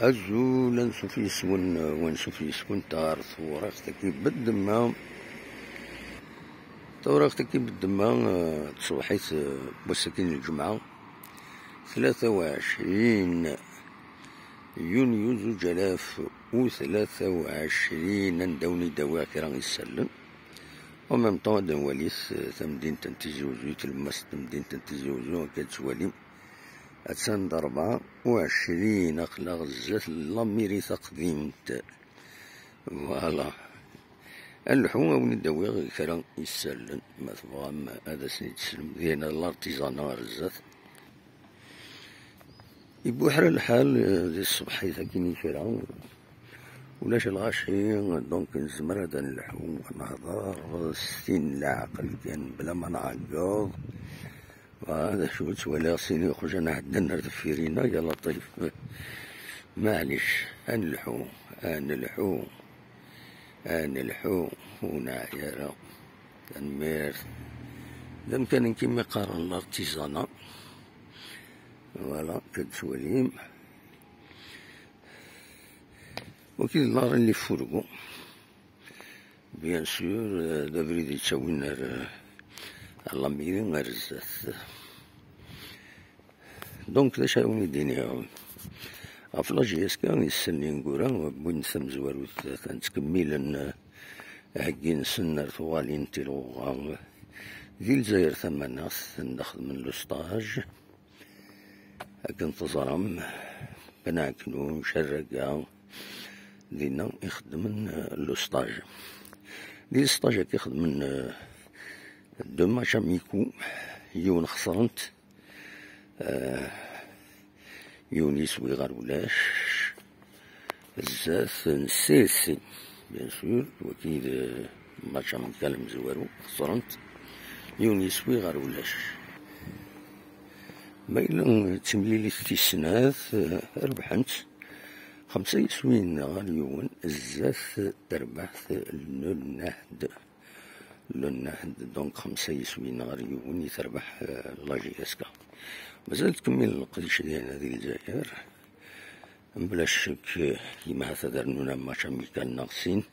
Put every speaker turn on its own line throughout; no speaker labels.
أزول نشوف يسون ونشوف يسون تارث ورختك بالدماء تورختك بالدماء تصبحيت بوسكين الجمعة 23 يونيو 2023 ندوني دواكر يسلم ومام طون دواليس تمدين تنتيجي وزوي تلمس تمدين تنتيجي وزوي كتوالي أتسند 24 أخلاق الزات لاميري تقديمت فوالا اللحوم وني داوي كرا يسلم ما تبغى هذا سنيت تسلم ديالنا الارتيزانا الزات يبوحر الحال ديال الصبحية كيني كرا ولاش الغاشي دونك نزمر هذا اللحوم نهضر ستين العقل كان بلا ما نعقض وهذا شو ولا سيني يخرج انا عندنا دفيرينا يا لطيف معليش نلحو نلحو نلحو ونعيرا تنمير لم كان كيما قارن الارتيزانا فوالا كتسوليم وكاين النار اللي فرقو بيان سور دابريد يتساوي نار لاميري غير الزات دونك لاش هاوني ديني افلاجيس كان يسني نقورا بوين سمزوار تنتكمل هكين سنر ثوالين تيلوغا ذي الجزائر ثماناس نخدم لوستاج هاكن تزرم بناكلو شرقا دينا يخدم لوستاج دي الستاج كيخدم دو ماتش اميكو يون خسرنت يونيس ويغار ولاش الزاف نسيسي بيان سور وكيد ماتش اميكال مزوارو خسرنت يونيس ويغار ولاش ما إلا تمليلي تيسناث ربحنت 5 يسوين غاليون الزاف تربحت للنهد دونك 5 يسوين غاليون يتربح لاجي اسكا مازال تكمل القديش ديالنا ديال الجزائر بلا شك كيما هذا درنا ماتش اميكال ناقصين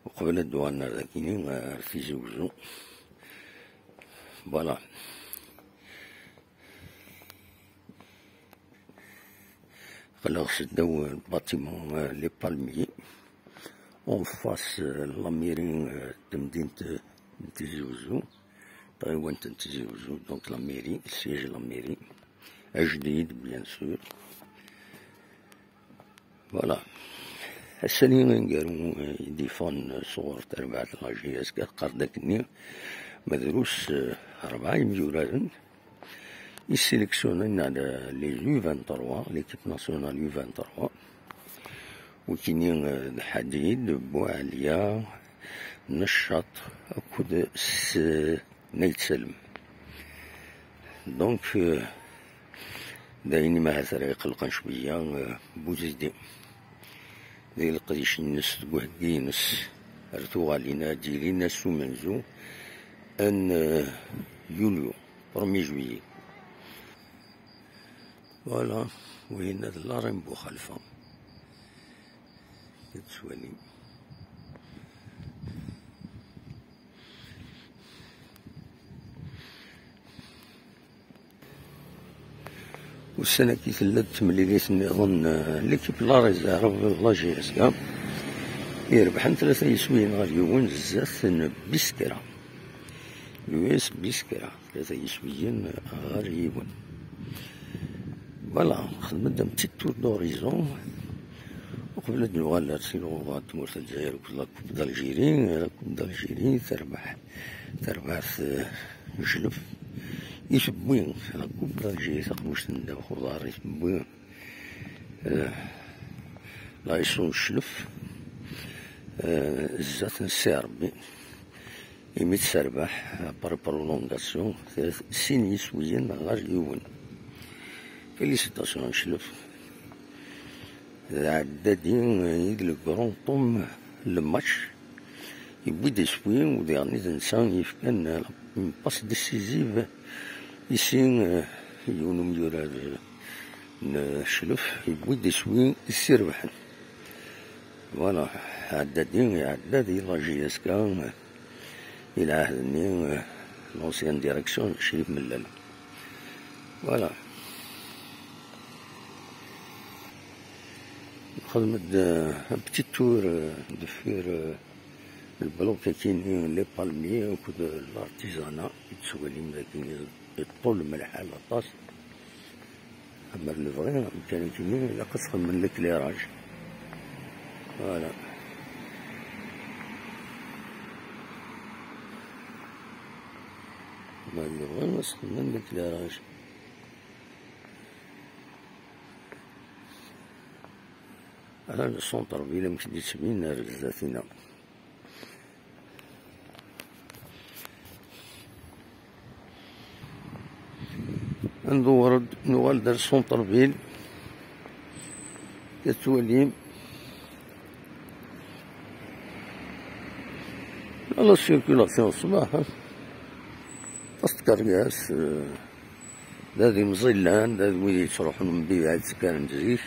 وقبل الدوان ذاكينين في زوجو فوالا خلاص داو الباتيمون لي بالمي اون فاس لاميري تمدينة تيزي وزو تايوان تنتيزي وزو دونك لاميري السياج لاميري جديد بيان سور فوالا السني نقالو يديفون صور تربعة لاجياس قردك النير مدروس 4 مليون يسيليكسيونين على لي يو 23 ليكيب ناسيونال يو 23 وكاينين الحديد بوعليا نشاط اكود نيت سلم دونك دايني ما هذا يقلقن شويه بوزيدي ديال القديش الناس تقوهدي نس رتو علينا ديرينا سو منزو ان يوليو 1 جويي فوالا وين هاد لاريمبو خلفه كتسوالي والسنة كي تلات تمليليت نظن ليكيب لا ريزيرف لا جي اس كا يربحن 3 يسوين غاليون بزاف بسكرة يو اس بسكرة 3 يسوين غاليون فوالا خدمت دام بتيت تور دوريزون وقبل هاد الوغالات سيلو تمور الجزائر وكلا كوب دالجيري تربح جلف يشبوين كوب دالجيري تقموش نداو خضار يشبوين لا يصون الشلف الزات نسي ربي يميت تربح بار برولونغاسيون 6 يسويين غاليون فيليسيتاسيون شلف عدادين يدل كرون طوم الماتش يبوي دي سوين وديرني تنسان يفكان باس ديسيزيف يسين يونو ميوراد الشلف يبوي يسوي السربحن. فوالا عدادين عداد يلا جي اسكا إلى عهدني لونسيان ديريكسيون شريف ملال. فوالا خدمت بتيت تور دفير البلوك كاينين لي بالمي وكود الارتيزانا يتسوالي لكن يطول ملح على الطاس. اما لو فغي كان كاينين الا كتخدم من الكليراج. فوالا اما لو فغي نسخدم من الكليراج. هذا السونتر فيلا مكدي تبين رزاتينا. ندور نوال دار سونتر فيل كتولي لا سيركولاسيون الصباح تستكركاس دادي مزيلان دادي ويلي تروحو من بعاد سكان تزيش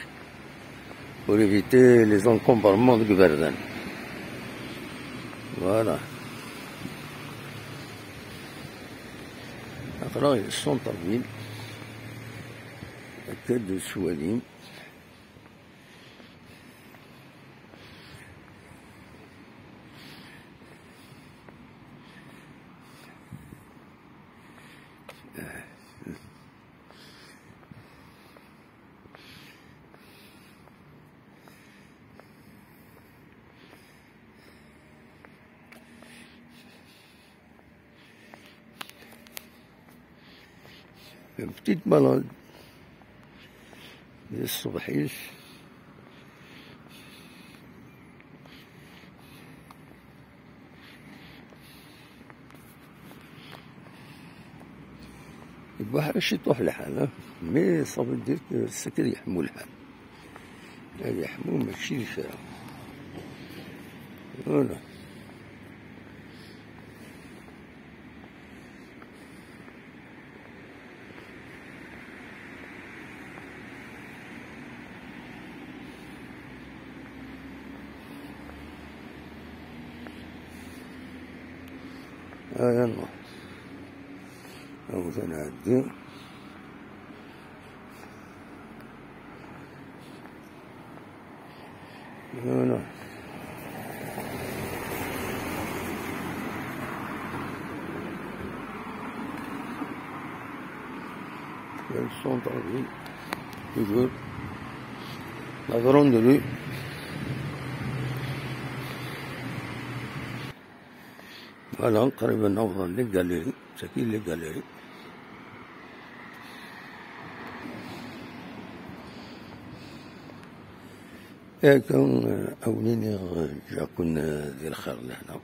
وريفيتي لي زونكومبارمون ديك بردان. فوالا أقرا السونتر فيل أكاد سواليم. بتيت بلاد ديال الصبحيش البحر شي طوح الحال مي صافي ديرك السكر يحمو الحال هادي يحمو ماشي الفرا. فوالا هذا النهر أو تنعدي. فوالا السونتر فيل toujours la grande rue. فوالا قريبا نوصل للجاليري ساكين للجاليري. كون أوليني جاكون ذي الخير لهنا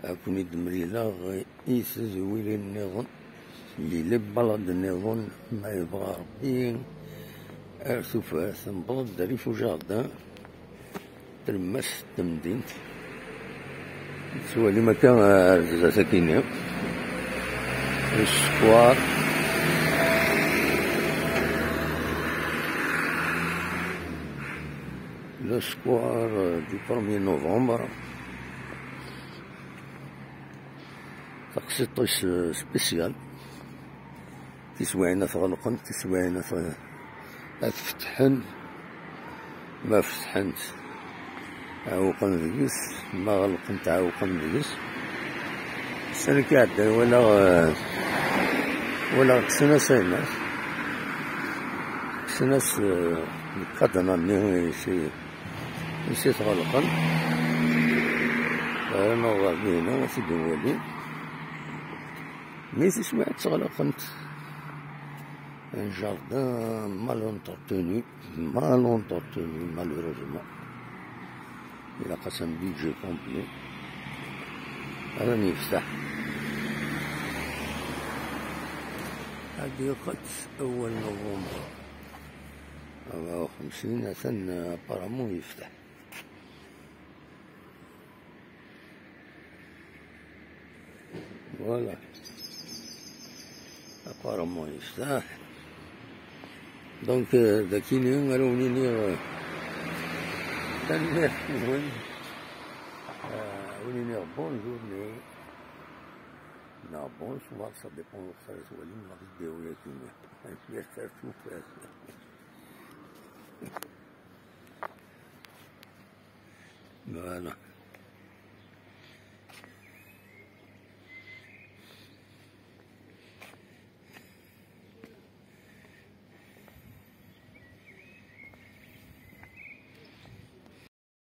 أكون دمريلا يسزويلي النظام اللي لبلد النظام ما يبغى ربي أرثوفا ثنبض داري فو جاردان تلمس تمدينت سوالي مكان رزازة ساكينة السكوار لو سكوار دي 1 نوفمبر تقسيطوش سبيسيال تسواعنا تغلقن تسواعنا تفتحن ما فتحنت عوقن ذيس ما غلقن تعوقن ذيس السنة كعدا ولا سنة سيناس سناس قدنا ني يسي تغلقن أنا غادينا في دوالي مي تسواعت تغلقنت un jardin mal entretenu, malheureusement. Il a passé un budget complet. راني يفتح هادي قد أول نوفمبر 54 أثنى أبارامون يفتح. فوالا أبارامون يفتح دونك داكيني ونيني تنمير ونيني بونجور bon, souvent ça dépend de ça, les oualim, la vidéo, il y a qui me faire tout faire. Voilà.